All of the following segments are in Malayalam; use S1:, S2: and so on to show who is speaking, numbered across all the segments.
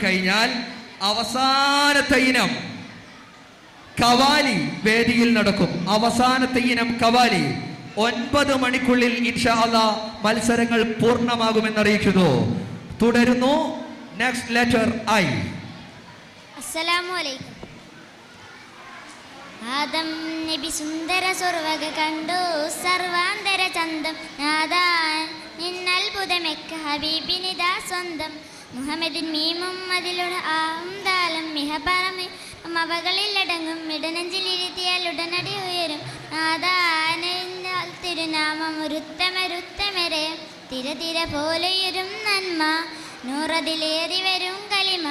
S1: കഴിഞ്ഞാൽ അവസാനത്തെ ഇനം കവാലി വേദിയിൽ നടക്കും. അവസാനത്തെ ഇനം കവാലി 9 മണിക്കുള്ളിൽ ഇൻഷാ അല്ലാഹ് മത്സരങ്ങൾ പൂർണ്ണമാകുമെന്നറിയിക്കുന്നു. തുടരുന്നു. Next letter I.
S2: അസ്സലാമു അലൈക്കും. ആദം നബി സുന്ദര സ്വർവക കണ്ടു സർവാന്തര ചന്തം നാദാൻ നിന്നത്ഭുതമെക്ക ഹബീബിനിതാ സ്വന്തം മുഹമ്മദിൻ മീമും അതിലൂടെ ആന്താലം മിഹ പറമി അവകളിലടങ്ങും ഇടനെഞ്ചിലിരുത്തിയാൽ ഉടനടി ഉയരും നാദാനാൽ തിരുനാമം രുത്തമരെ തിര പോലെയുരും നന്മ നൂറതിലേറി വരും കലിമ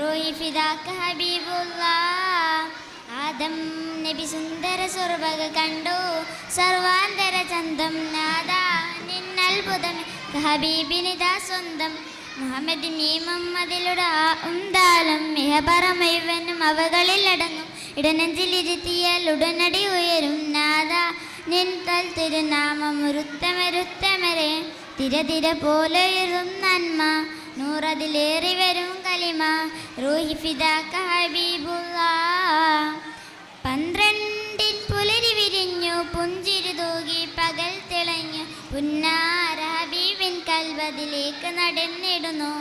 S2: റൂഹി ഫിദാക ഹബീബുല്ലാഹ്. ആദം നബി സുന്ദര സ്വർവക കണ്ടു സർവാന്തര ചന്തം നാദാ നിന്നത്ഭുതം ഹബീബിനിതാ സ്വന്തം മുഹമ്മദ് നീമം അതിലൂടെ ഉന്താലം മിഹ പറമൈവനും അവകളിലടങ്ങും ഇടനെഞ്ചിലിരുത്തിയാൽ ഉടനടി ഉയരും നാദാ നിൻ തിരുനാമം രുത്തമരെ തിര പോലെയുരും നന്മ നൂറതിലേറി വരും കലിമ റൂഹി ഫിദാക ഹബീബുല്ലാഹ്. 12 പുലരി വിരിഞ്ഞു പുഞ്ചിരി തൂകി പകൽ തിളഞ്ഞു പുന്നാര ഹബീബിൻ കൽബതിലേക്ക് നടന്നിടുന്നു.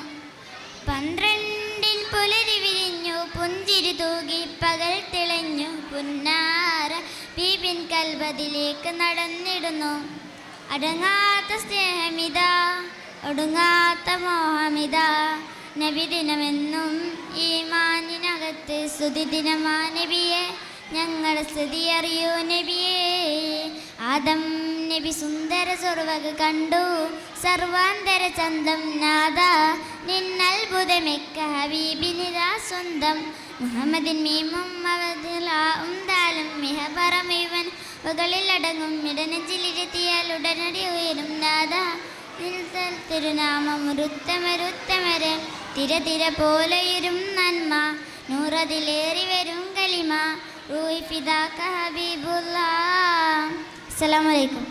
S2: 12 പുലരി വിരിഞ്ഞു പുഞ്ചിരി തൂകി പകൽ തിളഞ്ഞു പുന്നാര ഹബീബിൻ കൽബതിലേക്ക് നടന്നിടുന്നു. അടങ്ങാത്ത സ്നേഹമിതാ ഒടുങ്ങാത്ത മോഹമിതാ നബിദിനമെന്നും ഈമാനിനകത്ത് സ്തുതിദിനമാ നബിയെ ഞങ്ങളുടെ സ്തുതി അറിയൂ നബിയേ. ആദം നബി സുന്ദര സ്വർവക കണ്ടു സർവാന്തര ചന്തം നാദാ നിന്നത്ഭുതമെക്ക ഹബീബിനിതാ സ്വന്തം മുഹമ്മദിൻ മീമും അവതിലാലും മിഹ പറമൈവൻ വകളിലടങ്ങും ഇടനെഞ്ചിലിരുത്തിയാൽ ഉടനടി ഉയരും നാദാ തിരുനാമം രുത്തമരെ തിര പോലെയുരും നന്മ നൂറതിലേറി വരും കലിമ റൂഹി ഫിദാക ഹബീബുല്ലാഹ്. അസ്സലാമു അലൈക്കും.